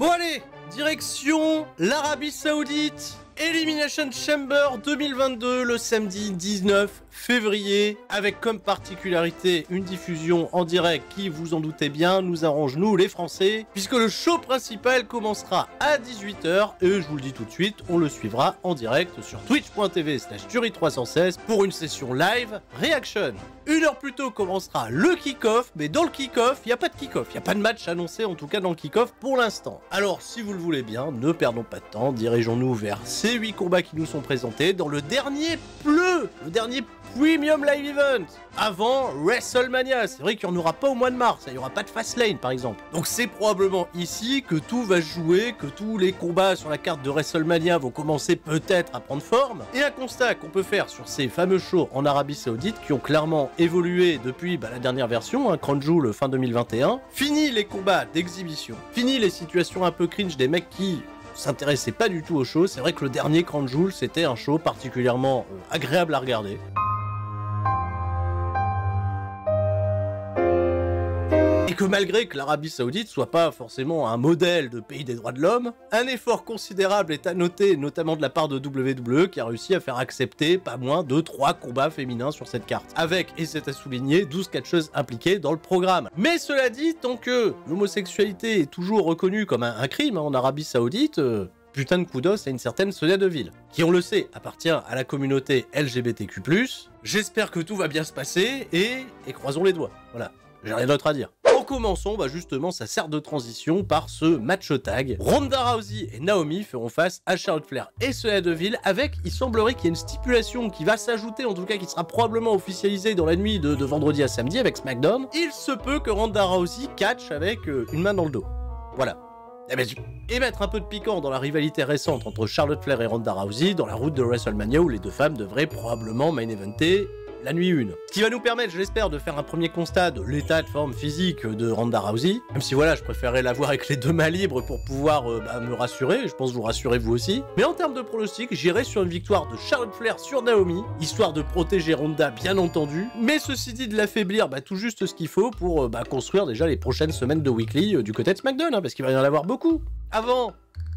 Bon allez, direction l'Arabie Saoudite. Elimination Chamber 2022 le samedi 19 février, avec comme particularité une diffusion en direct qui, vous en doutez bien, nous arrange nous les Français, puisque le show principal commencera à 18 h et je vous le dis tout de suite, on le suivra en direct sur twitch.tv/Turi316 pour une session live reaction. Une heure plus tôt commencera le kick-off, mais dans le kick-off, il n'y a pas de kick-off, il n'y a pas de match annoncé en tout cas dans le kick-off pour l'instant. Alors si vous le voulez bien, ne perdons pas de temps, dirigeons-nous vers ces 8 combats qui nous sont présentés dans le dernier Premium Live Event avant WrestleMania. C'est vrai qu'il n'y en aura pas au mois de mars, il n'y aura pas de Fastlane par exemple. Donc c'est probablement ici que tout va se jouer, que tous les combats sur la carte de WrestleMania vont commencer peut-être à prendre forme. Et un constat qu'on peut faire sur ces fameux shows en Arabie Saoudite qui ont clairement évolué depuis la dernière version, Crown Jewel fin 2021. Fini les combats d'exhibition, fini les situations un peu cringe des mecs qui s'intéressaient pas du tout au show. C'est vrai que le dernier Crown Jewel c'était un show particulièrement agréable à regarder. Et que malgré que l'Arabie Saoudite soit pas forcément un modèle de pays des droits de l'homme, un effort considérable est à noter, notamment de la part de WWE qui a réussi à faire accepter pas moins de 3 combats féminins sur cette carte. Avec, et c'est à souligner, 12 catcheuses impliquées dans le programme. Mais cela dit, tant que l'homosexualité est toujours reconnue comme un crime en Arabie Saoudite, putain de kudos à une certaine Sonia Deville, qui on le sait appartient à la communauté LGBTQ+. J'espère que tout va bien se passer et croisons les doigts. Voilà, j'ai rien d'autre à dire. Commençons justement, ça sert de transition par ce match tag. Ronda Rousey et Naomi feront face à Charlotte Flair et Sonya Deville avec, il semblerait qu'il y ait une stipulation qui va s'ajouter, en tout cas qui sera probablement officialisée dans la nuit de vendredi à samedi avec SmackDown. Il se peut que Ronda Rousey catch avec une main dans le dos. Voilà. Et mettre un peu de piquant dans la rivalité récente entre Charlotte Flair et Ronda Rousey dans la route de WrestleMania où les deux femmes devraient probablement main eventer la nuit 1. Ce qui va nous permettre, je l'espère, de faire un premier constat de l'état de forme physique de Ronda Rousey. Même si voilà, je préférerais la voir avec les deux mains libres pour pouvoir me rassurer. Je pense vous rassurer vous aussi. Mais en termes de pronostic, j'irai sur une victoire de Charlotte Flair sur Naomi, histoire de protéger Ronda bien entendu. Mais ceci dit, de l'affaiblir tout juste ce qu'il faut pour construire déjà les prochaines semaines de Weekly du côté de SmackDown, parce qu'il va y en avoir beaucoup. Avant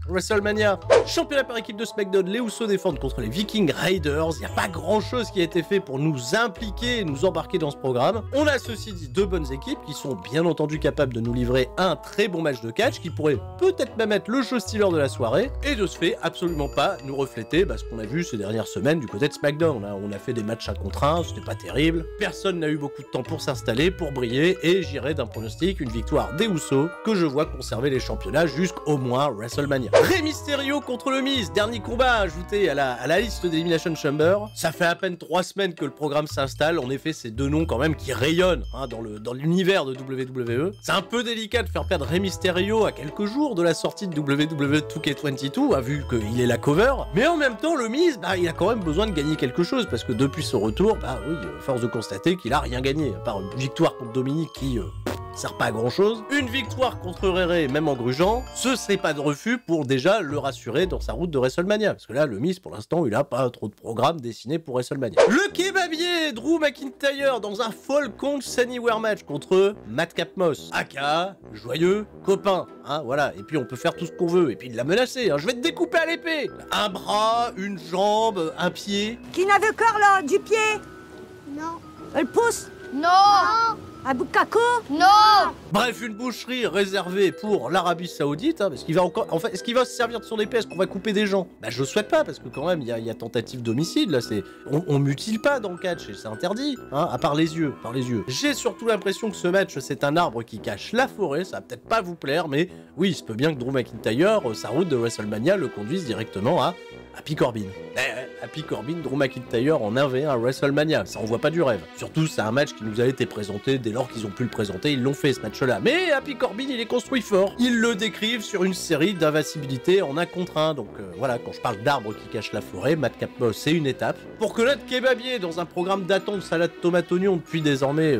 WrestleMania, championnat par équipe de SmackDown, les Usos défendent contre les Viking Raiders. Il n'y a pas grand chose qui a été fait pour nous impliquer, nous embarquer dans ce programme. On a ceci dit 2 bonnes équipes qui sont bien entendu capables de nous livrer un très bon match de catch qui pourrait peut-être même être le show stealer de la soirée et de ce fait absolument pas nous refléter ce qu'on a vu ces dernières semaines du côté de SmackDown. On a fait des matchs 1 contre 1, c'était pas terrible. Personne n'a eu beaucoup de temps pour s'installer, pour briller et j'irai d'un pronostic une victoire des Usos que je vois conserver les championnats jusqu'au moins WrestleMania. Rey Mysterio contre le Miz, dernier combat ajouté à la liste d'Elimination Chamber. Ça fait à peine 3 semaines que le programme s'installe. En effet, ces 2 noms quand même qui rayonnent dans l'univers de WWE. C'est un peu délicat de faire perdre Rey Mysterio à quelques jours de la sortie de WWE 2K22, vu qu'il est la cover. Mais en même temps, le Miz, il a quand même besoin de gagner quelque chose parce que depuis son retour, oui, force de constater qu'il a rien gagné, à part une victoire contre Dominique qui sert pas à grand chose. Une victoire contre Rere, même en grugeant, ce serait pas de refus pour déjà le rassurer dans sa route de WrestleMania. Parce que là, le Miz, pour l'instant, il a pas trop de programme dessiné pour WrestleMania. Le kebabier Drew McIntyre dans un Falcon Anywhere match contre Madcap Moss. aka joyeux copain, voilà. Et puis on peut faire tout ce qu'on veut. Et puis il l'a menacé, je vais te découper à l'épée. Un bras, une jambe, un pied. Qui n'a vu corps là, du pied? Non. Le pouce? Non. Un bout de caco? Non. Bref, une boucherie réservée pour l'Arabie Saoudite, parce qu'il va encore... En fait, est-ce qu'il va se servir de son épée? Est-ce qu'on va couper des gens? Je souhaite pas, parce que quand même, il y a tentative d'homicide, là, c'est... On mutile pas dans le catch, et c'est interdit, à part les yeux, J'ai surtout l'impression que ce match, c'est un arbre qui cache la forêt, ça va peut-être pas vous plaire, mais oui, il se peut bien que Drew McIntyre, sa route de WrestleMania, le conduise directement à Happy Corbin. Happy Corbin, Drew McIntyre en 1v1 à WrestleMania, ça envoie pas du rêve. Surtout, c'est un match qui nous a été présenté dès lors qu'ils ont pu le présenter, ils l'ont fait ce match-là. Mais Happy Corbin, il est construit fort. Ils le décrivent sur une série d'invincibilité en 1 contre 1. Donc voilà, quand je parle d'arbre qui cache la forêt, Madcap Moss, c'est une étape. Pour que notre kebabier, dans un programme d'attente salade tomate oignon depuis désormais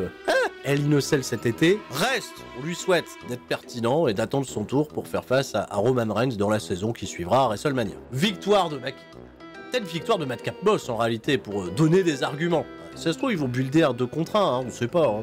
El Innocel cet été, reste, on lui souhaite d'être pertinent et d'attendre son tour pour faire face à Roman Reigns dans la saison qui suivra à WrestleMania. Victoire de peut-être victoire de Madcap Moss en réalité pour donner des arguments. Si ça se trouve, ils vont builder 2 contre 1, on sait pas.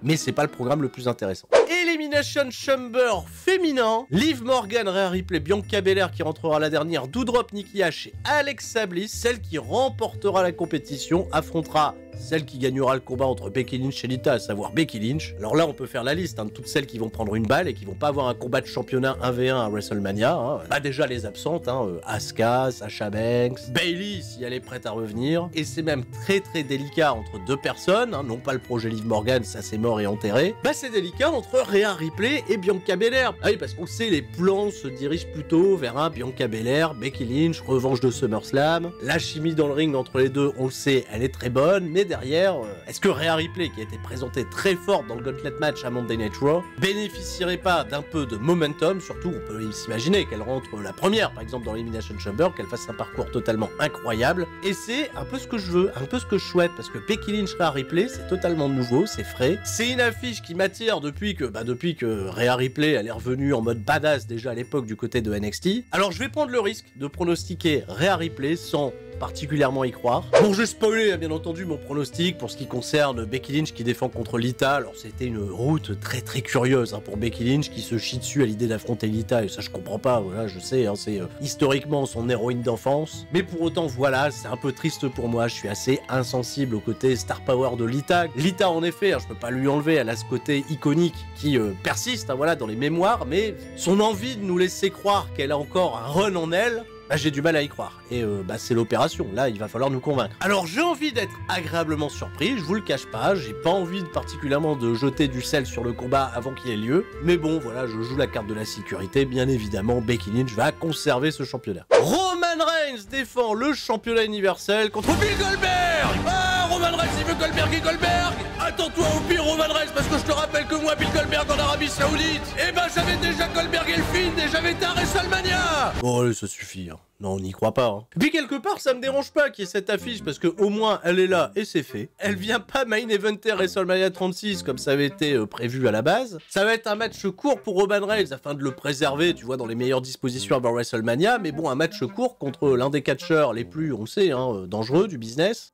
Mais c'est pas le programme le plus intéressant. Élimination Elimination Chamber féminin, Liv Morgan, Rhea Ripley, Bianca Belair qui rentrera la dernière, Doudrop, Nikki H et Alexa Bliss, celle qui remportera la compétition, affrontera celle qui gagnera le combat entre Becky Lynch et Lita, à savoir Becky Lynch. Alors là, on peut faire la liste de toutes celles qui vont prendre une balle et qui vont pas avoir un combat de championnat 1v1 à WrestleMania. Bah déjà les absentes, Asuka, Sasha Banks, Bayley si elle est prête à revenir. Et c'est même très très délicat entre deux personnes, non pas le projet Liv Morgan, ça c'est mort et enterré. Bah c'est délicat entre Rhea Ripley et Bianca Belair. Ah oui, parce qu'on sait, les plans se dirigent plutôt vers un Bianca Belair, Becky Lynch, revanche de SummerSlam. La chimie dans le ring entre les deux, on le sait, elle est très bonne, mais derrière, est-ce que Rhea Ripley, qui a été présentée très forte dans le Gauntlet match à Monday Night Raw, bénéficierait pas d'un peu de momentum? Surtout, on peut s'imaginer qu'elle rentre la première, par exemple dans l'Elimination Chamber, qu'elle fasse un parcours totalement incroyable. Et c'est un peu ce que je veux, un peu ce que je souhaite, parce que Becky Lynch, Rhea Ripley, c'est totalement nouveau, c'est frais. C'est une affiche qui m'attire depuis que Rhea Ripley, elle est revenue en mode badass déjà à l'époque du côté de NXT. Alors je vais prendre le risque de pronostiquer Rhea Ripley sans particulièrement y croire. Bon, j'ai spoilé bien entendu mon pronostic pour ce qui concerne Becky Lynch qui défend contre Lita. Alors c'était une route très très curieuse pour Becky Lynch qui se chie dessus à l'idée d'affronter Lita, et ça je comprends pas, voilà, je sais, c'est historiquement son héroïne d'enfance, mais pour autant voilà, c'est un peu triste pour moi, je suis assez insensible au côté star power de Lita. Lita en effet, je peux pas lui enlever, elle a ce côté iconique qui persiste voilà, dans les mémoires, mais son envie de nous laisser croire qu'elle a encore un run en elle, bah, j'ai du mal à y croire. Et c'est l'opération, là il va falloir nous convaincre. Alors j'ai envie d'être agréablement surpris, je vous le cache pas, j'ai pas envie particulièrement de jeter du sel sur le combat avant qu'il ait lieu, mais bon voilà, je joue la carte de la sécurité, bien évidemment Becky Lynch va conserver ce championnat. Roman Reigns défend le championnat universel contre Bill Goldberg. Ah, Roman Reigns il veut Goldberg et Goldberg. Attends-toi au pire Roman Reigns, parce que je te rappelle que moi Bill Goldberg en Arabie Saoudite, eh ben j'avais déjà Goldberg et le Fiend et j'avais été à WrestleMania. Bon allez, ça suffit. Non, on n'y croit pas. Et puis quelque part, ça me dérange pas qu'il y ait cette affiche, parce que au moins elle est là et c'est fait. Elle vient pas main eventer WrestleMania 36 comme ça avait été prévu à la base. Ça va être un match court pour Roman Reigns afin de le préserver, tu vois, dans les meilleures dispositions avant WrestleMania. Mais bon, un match court contre l'un des catcheurs les plus, on le sait, dangereux du business.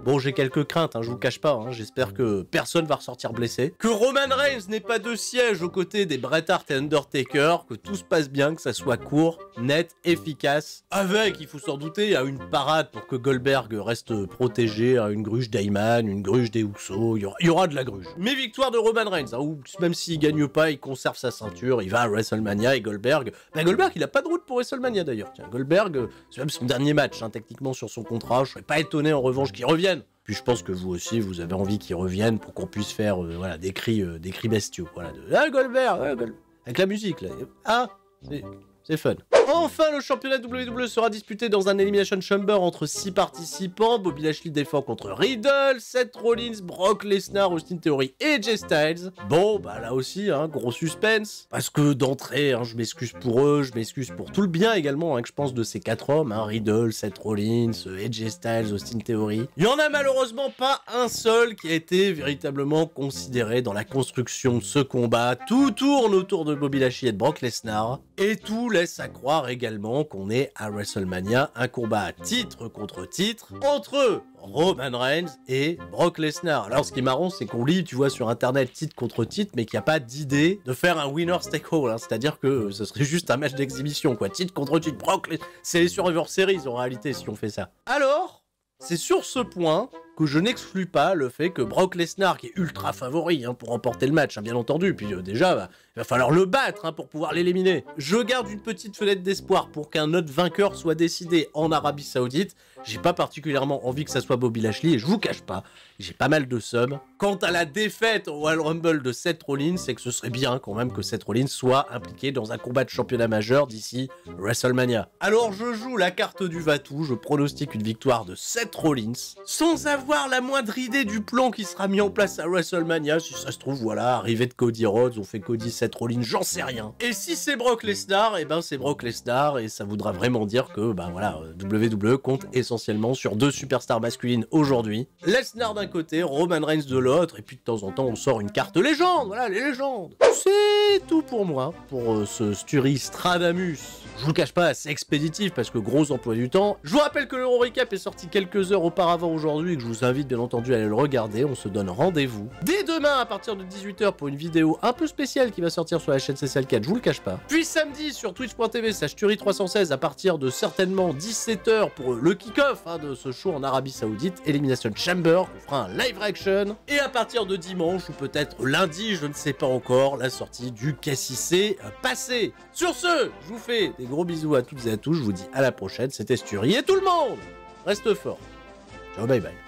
Bon, j'ai quelques craintes, je vous cache pas, j'espère que personne va ressortir blessé. Que Roman Reigns n'ait pas de siège aux côtés des Bret Hart et Undertaker, que tout se passe bien, que ça soit court, net, efficace. Avec, il faut s'en douter, une parade pour que Goldberg reste protégé, une gruge d'Heyman, une gruge des Usos, il y aura de la gruge. Mais victoire de Roman Reigns, ou même s'il gagne pas, il conserve sa ceinture, il va à WrestleMania et Goldberg... Goldberg, il a pas de route pour WrestleMania d'ailleurs, tiens, Goldberg, c'est même son dernier match, techniquement sur son contrat, je serais pas étonné en revanche qu'il revienne. Puis je pense que vous aussi, vous avez envie qu'ils reviennent pour qu'on puisse faire voilà, des cris bestiaux. Voilà, Goldberg, avec la musique là. Ah, c'est fun. Enfin, le championnat WWE sera disputé dans un Elimination Chamber entre 6 participants. Bobby Lashley défend contre Riddle, Seth Rollins, Brock Lesnar, Austin Theory et AJ Styles. Bon, bah là aussi, gros suspense. Parce que d'entrée, je m'excuse pour eux, je m'excuse pour tout le bien également que je pense de ces 4 hommes. Riddle, Seth Rollins, AJ Styles, Austin Theory. Il y en a malheureusement pas un seul qui a été véritablement considéré dans la construction de ce combat. Tout tourne autour de Bobby Lashley et de Brock Lesnar. Et tout laisse à croire également qu'on est à WrestleMania, un combat à titre contre titre entre Roman Reigns et Brock Lesnar. Alors ce qui est marrant, c'est qu'on lit, tu vois, sur internet titre contre titre, mais qu'il n'y a pas d'idée de faire un winner take all, c'est-à-dire que ce serait juste un match d'exhibition, quoi, titre contre titre. Brock Lesnar, c'est les Survivor Series en réalité si on fait ça. Alors, c'est sur ce point que je n'exclus pas le fait que Brock Lesnar, qui est ultra favori pour remporter le match, bien entendu, puis déjà, il va falloir le battre pour pouvoir l'éliminer. Je garde une petite fenêtre d'espoir pour qu'un autre vainqueur soit décidé en Arabie Saoudite. J'ai pas particulièrement envie que ça soit Bobby Lashley, et je vous cache pas, j'ai pas mal de subs. Quant à la défaite au Royal Rumble de Seth Rollins, c'est que ce serait bien quand même que Seth Rollins soit impliqué dans un combat de championnat majeur d'ici WrestleMania. Alors je joue la carte du Vatou, je pronostique une victoire de Seth Rollins, sans avoir la moindre idée du plan qui sera mis en place à WrestleMania. Si ça se trouve, voilà, arrivée de Cody Rhodes, on fait Cody Seth peut-être all-in, j'en sais rien. Et si c'est Brock Lesnar, et ben c'est Brock Lesnar, et ça voudra vraiment dire que, bah voilà, WWE compte essentiellement sur 2 superstars masculines aujourd'hui. Lesnar d'un côté, Roman Reigns de l'autre, et puis de temps en temps on sort une carte légende, voilà, les légendes. C'est tout pour moi, pour ce Sturi Stradamus. Je vous le cache pas, c'est expéditif parce que gros emploi du temps. Je vous rappelle que l'Euro Recap est sorti quelques heures auparavant aujourd'hui et que je vous invite bien entendu à aller le regarder. On se donne rendez-vous dès demain à partir de 18 h pour une vidéo un peu spéciale qui va sortir sur la chaîne CCL4, je vous le cache pas. Puis samedi sur twitch.tv/Turi316 à partir de certainement 17 h pour le kick-off de ce show en Arabie Saoudite, Elimination Chamber, on fera un live reaction. Et à partir de dimanche ou peut-être lundi, je ne sais pas encore, la sortie du KCC passé. Sur ce, je vous fais des gros bisous à toutes et à tous, je vous dis à la prochaine, c'était Sturi et tout le monde reste fort. Ciao, bye bye.